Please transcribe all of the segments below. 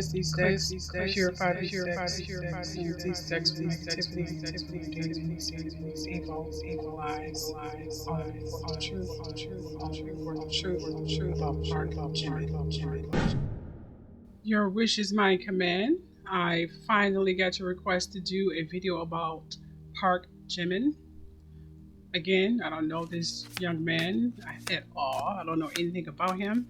these decks, purify these decks, these decks with negativity, demons, evil lies, all for the truth about Park Jimin. Your wish is my command. I finally got your request to do a video about Park Jimin. Again, I don't know this young man at all. I don't know anything about him.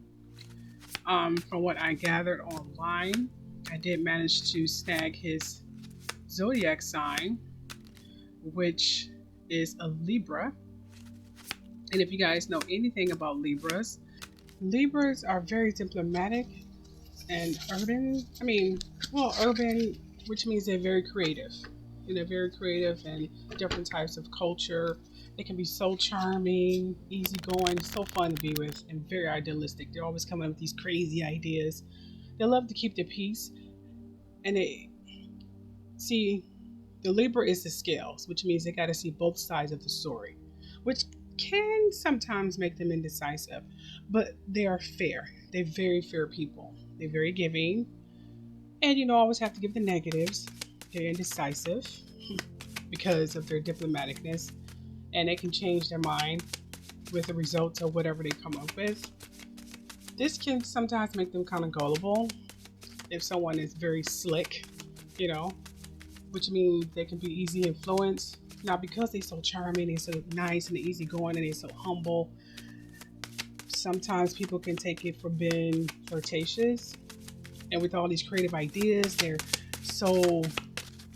From what I gathered online, I did manage to snag his zodiac sign, which is a Libra. And if you guys know anything about Libras, Libras are very diplomatic and urban. Urban, which means they're very creative. And they're very creative in different types of culture. They can be so charming, easygoing, so fun to be with, and very idealistic. They're always coming up with these crazy ideas. They love to keep their peace. And they see, the Libra is the scales, which means they got to see both sides of the story, which can sometimes make them indecisive, but they are fair. They're very fair people. They're very giving, and always have to give the negatives. They're indecisive because of their diplomaticness, and they can change their mind with the results of whatever they come up with. This can sometimes make them kind of gullible if someone is very slick, which means they can be easy influenced. Now, because they're so charming, they're so nice and easygoing, and they're so humble, sometimes people can take it for being flirtatious. And with all these creative ideas, they're so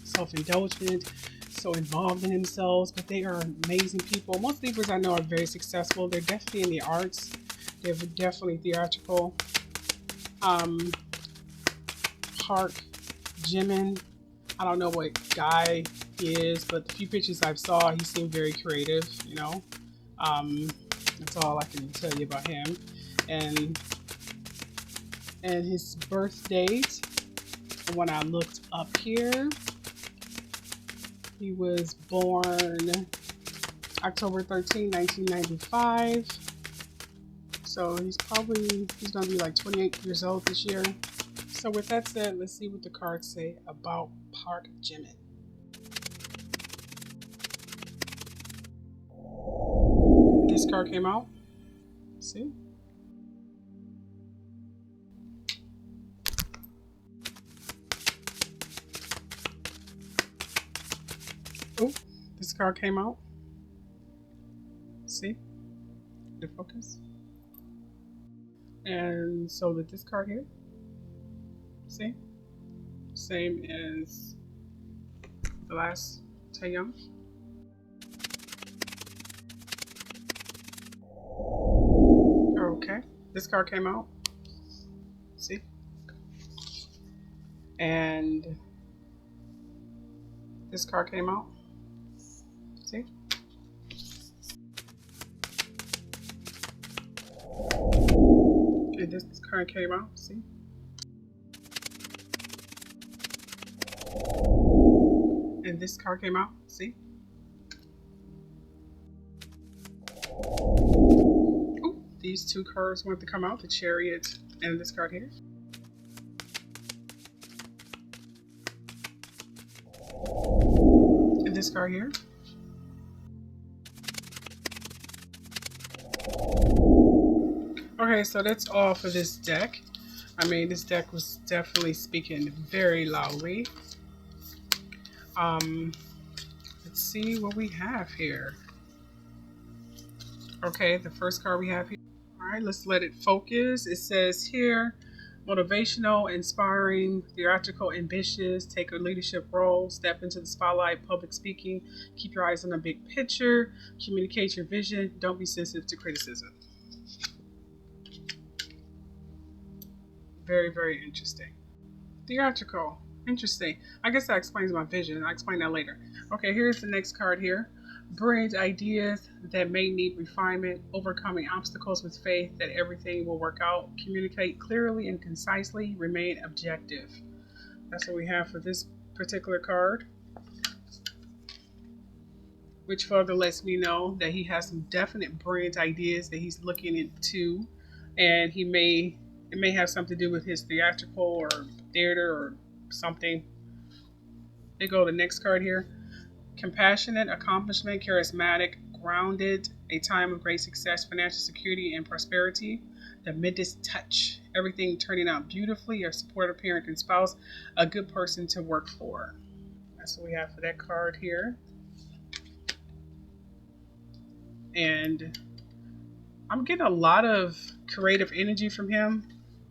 self-indulgent, so involved in themselves, but they are amazing people. Most Libras I know are very successful. They're definitely in the arts. They're definitely theatrical. Park Jimin, I don't know what guy he is, but the few pictures I've saw, he seemed very creative, That's all I can tell you about him. And his birth date, when I looked up here, he was born October 13, 1995. So he's going to be like 28 years old this year. So with that said, let's see what the cards say about Park Jimin. This card came out. See? Oh, this card came out. See? The focus. And so did this card here. See? Same as the last Taeyong. Okay, this card came out. See? And this card came out. See? And this card came out. See? And this card came out. See? Oh, these two cards want to come out, the Chariot and this card here. And this card here. Okay, so that's all for this deck. This deck was definitely speaking very loudly. Let's see what we have here. Okay, the first card we have here. All right, let's let it focus. It says here, motivational, inspiring, theatrical, ambitious, take a leadership role, step into the spotlight, public speaking, keep your eyes on the big picture, communicate your vision, don't be sensitive to criticism. Very, very interesting. Theatrical. Interesting. I guess that explains my vision. I'll explain that later. Okay, here's the next card here. Brilliant ideas that may need refinement, overcoming obstacles with faith that everything will work out, communicate clearly and concisely, remain objective. That's what we have for this particular card, which further lets me know that he has some definite brilliant ideas that he's looking into, and he may It may have something to do with his theatrical or theater or something. They go to the next card here. Compassionate, accomplishment, charismatic, grounded, a time of great success, financial security, and prosperity. The Midas touch, everything turning out beautifully, your supportive parent and spouse, a good person to work for. That's what we have for that card here. And I'm getting a lot of creative energy from him.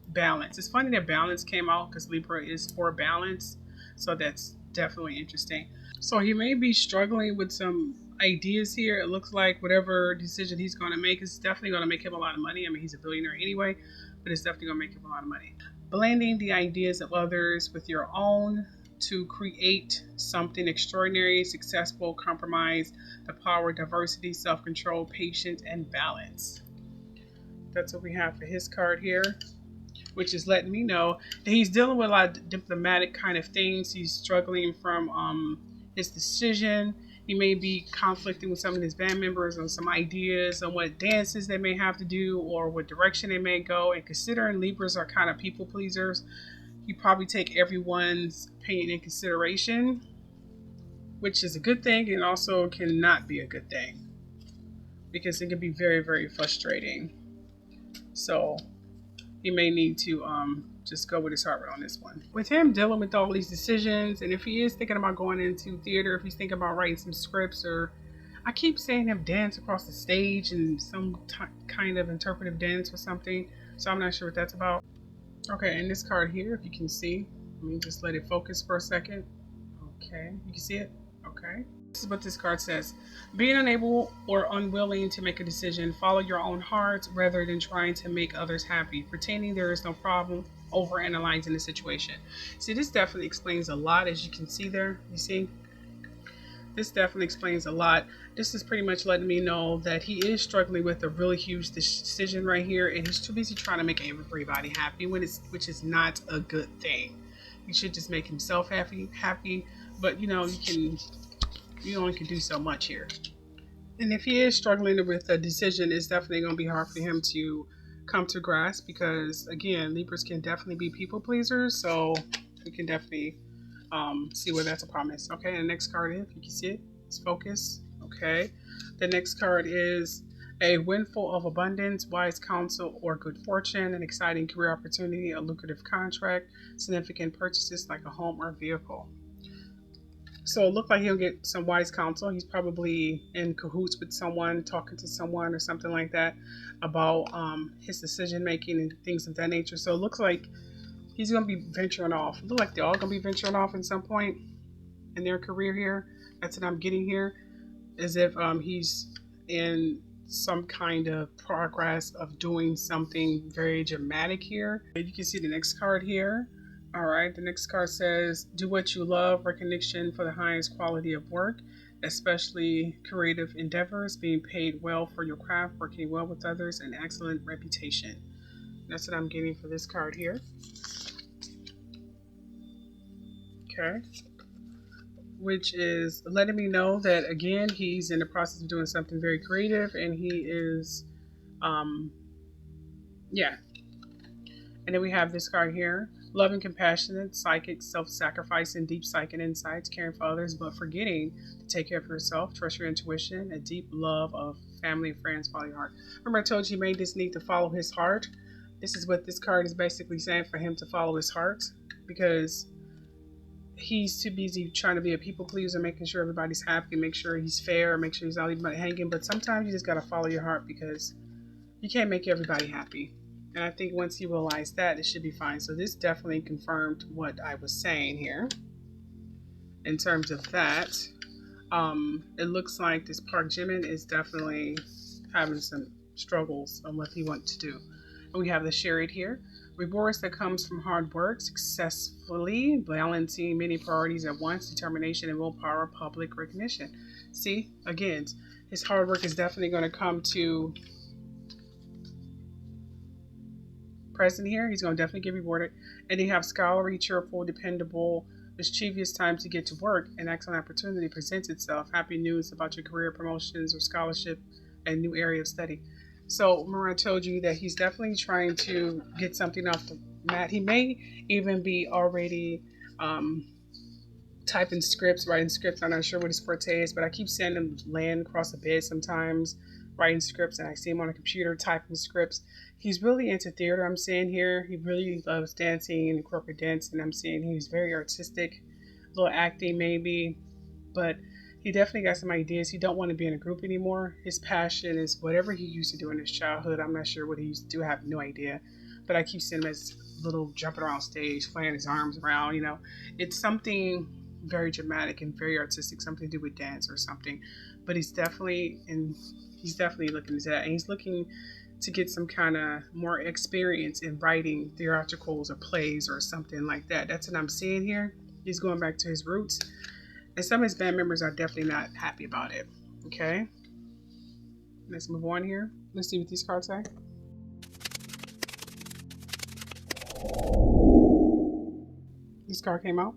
Balance. It's funny that balance came out because Libra is for balance. So that's definitely interesting. So he may be struggling with some ideas here. It looks like whatever decision he's going to make is definitely going to make him a lot of money. I mean, he's a billionaire anyway, but it's definitely going to make him a lot of money. Blending the ideas of others with your own to create something extraordinary, successful, compromise, the power, diversity, self-control, patience, and balance. That's what we have for his card here, which is letting me know that he's dealing with a lot of diplomatic kind of things. He's struggling from his decision. He may be conflicting with some of his band members on some ideas on what dances they may have to do or what direction they may go. And considering Libras are kind of people pleasers, you probably take everyone's opinion in consideration, which is a good thing and also cannot be a good thing because it can be very, very frustrating. So he may need to just go with his heart on this one. With him dealing with all these decisions, and if he is thinking about going into theater, if he's thinking about writing some scripts, or I keep seeing him dance across the stage in some kind of interpretive dance or something, so I'm not sure what that's about. Okay, and this card here, if you can see, let me just let it focus for a second. Okay, you can see it? Okay. This is what this card says. Being unable or unwilling to make a decision, follow your own heart rather than trying to make others happy. Pretending there is no problem, overanalyzing the situation. See, this definitely explains a lot, as you can see there. You see? This definitely explains a lot. This is pretty much letting me know that he is struggling with a really huge decision right here, and he's too busy trying to make everybody happy, which is not a good thing. He should just make himself happy. But you know, you only can do so much here. And if he is struggling with a decision, it's definitely going to be hard for him to come to grasp because, again, Libras can definitely be people pleasers. So we can definitely see where that's a problem is. Okay, and the next card, if you can see it, it's focus. Okay, the next card is a windfall of abundance, wise counsel, or good fortune, an exciting career opportunity, a lucrative contract, significant purchases like a home or vehicle. So it looked like he'll get some wise counsel. He's probably in cahoots with someone, talking to someone or something like that about his decision making and things of that nature. So it looks like he's going to be venturing off. It looks like they're all going to be venturing off at some point in their career here. That's what I'm getting here. As if he's in some kind of progress of doing something very dramatic here. You can see the next card here. All right, the next card says, do what you love, recognition for the highest quality of work, especially creative endeavors, being paid well for your craft, working well with others, and excellent reputation. That's what I'm getting for this card here. Okay. Which is letting me know that, again, he's in the process of doing something very creative, and he is, yeah. And then we have this card here. Loving, compassionate, psychic, self-sacrificing, deep psychic insights, caring for others, but forgetting to take care of yourself. Trust your intuition, a deep love of family and friends, follow your heart. Remember I told you he made this need to follow his heart? This is what this card is basically saying, for him to follow his heart, because he's too busy trying to be a people pleaser, making sure everybody's happy, make sure he's fair, make sure he's not leaving anybody hanging. But sometimes you just got to follow your heart because you can't make everybody happy. And I think once you realize that, it should be fine. So this definitely confirmed what I was saying here. In terms of that, it looks like this Park Jimin is definitely having some struggles on what he wants to do. And we have the Chariot here. Rewards that comes from hard work, successfully balancing many priorities at once, determination and willpower, public recognition. See, again, his hard work is definitely going to come to present here. He's going to definitely get rewarded. And you have scholarly, cheerful, dependable, mischievous time to get to work. An excellent opportunity presents itself. Happy news about your career, promotions, or scholarship, and new area of study. So remember I told you that he's definitely trying to get something off the mat. He may even be already typing scripts, writing scripts. I'm not sure what his forte is, but I keep seeing him land across the bed sometimes, writing scripts, and I see him on a computer typing scripts. He's really into theater, I'm seeing here. He really loves dancing and corporate dance, and I'm seeing he's very artistic, a little acting maybe, but he definitely got some ideas. He don't want to be in a group anymore. His passion is whatever he used to do in his childhood. I'm not sure what he used to do. I have no idea, but I keep seeing him as little jumping around stage, flying his arms around. It's something very dramatic and very artistic, something to do with dance or something. But he's definitely looking into that, and he's looking to get some kind of more experience in writing theatricals or plays or something like that. That's what I'm seeing here. He's going back to his roots, and some of his band members are definitely not happy about it. Okay, let's move on here. Let's see what these cards say. This card came out.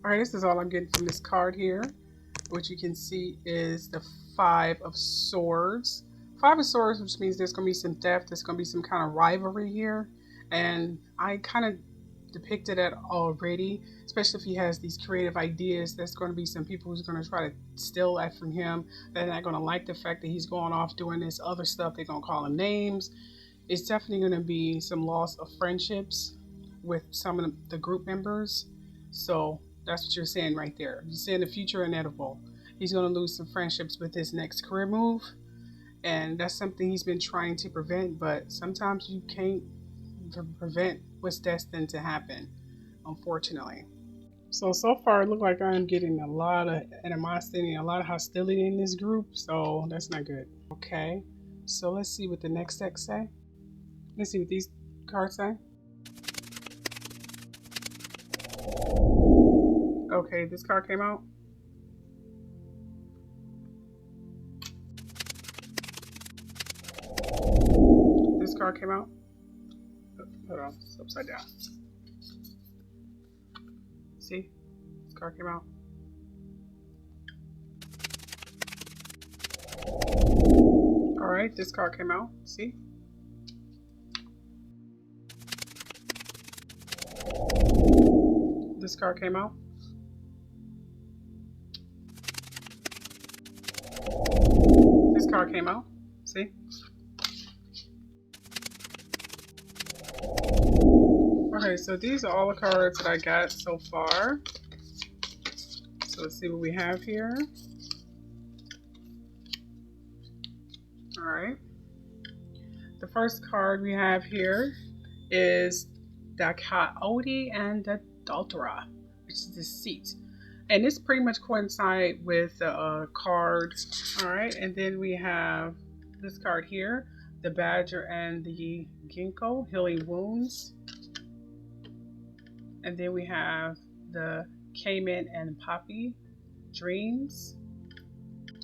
All right, this is all I'm getting from this card here. What you can see is the Five of Swords. Five of Swords, which means there's going to be some theft. There's going to be some kind of rivalry here. And I kind of depicted that already, especially if he has these creative ideas. There's going to be some people who's going to try to steal that from him. They're not going to like the fact that he's going off doing this other stuff. They're going to call him names. It's definitely going to be some loss of friendships with some of the group members. So that's what you're saying right there. You're saying the future inevitable. He's going to lose some friendships with his next career move. And that's something he's been trying to prevent. But sometimes you can't prevent what's destined to happen, unfortunately. So far it looks like I'm getting a lot of animosity and a lot of hostility in this group. So that's not good. Okay. So let's see what the next deck say. Let's see what these cards say. Okay, this card came out. This card came out. Hold on, it's upside down. See? This card came out. Alright, this card came out. See? This card came out. This card came out. See? Okay, so these are all the cards that I got so far. So let's see what we have here. Alright. The first card we have here is the Coyote and the Adultera, which is deceit. And this pretty much coincides with the card. Alright, and then we have this card here, the Badger and the Ginkgo, healing wounds. And then we have the Cayman and Poppy, dreams.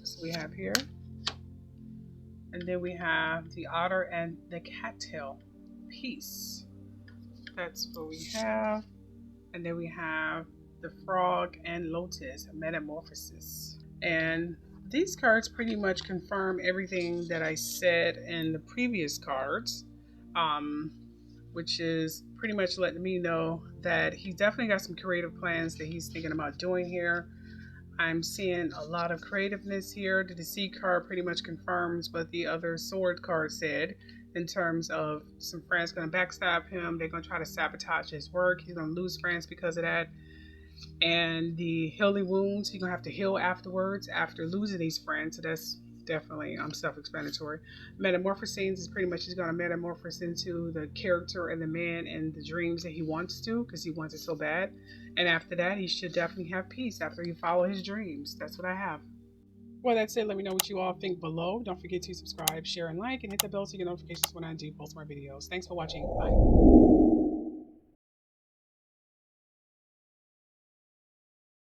So we have here. And then we have the Otter and the Cattail, peace. That's what we have. And then we have the Frog and Lotus, metamorphosis. And these cards pretty much confirm everything that I said in the previous cards, which is pretty much letting me know that he definitely got some creative plans that he's thinking about doing here. I'm seeing a lot of creativeness here. The Deceit card pretty much confirms what the other Sword card said in terms of some friends going to backstab him. They're going to try to sabotage his work. He's going to lose friends because of that. And the healing wounds, he's going to have to heal afterwards after losing these friends. So that's definitely self-explanatory. Metamorphosing is pretty much he's going to metamorphose into the character and the man and the dreams that he wants to, because he wants it so bad. And after that, he should definitely have peace after he follow his dreams. That's what I have. Well, that's it. Let me know what you all think below. Don't forget to subscribe, share, and like, and hit the bell so you get notifications when I do post more videos. Thanks for watching. Bye.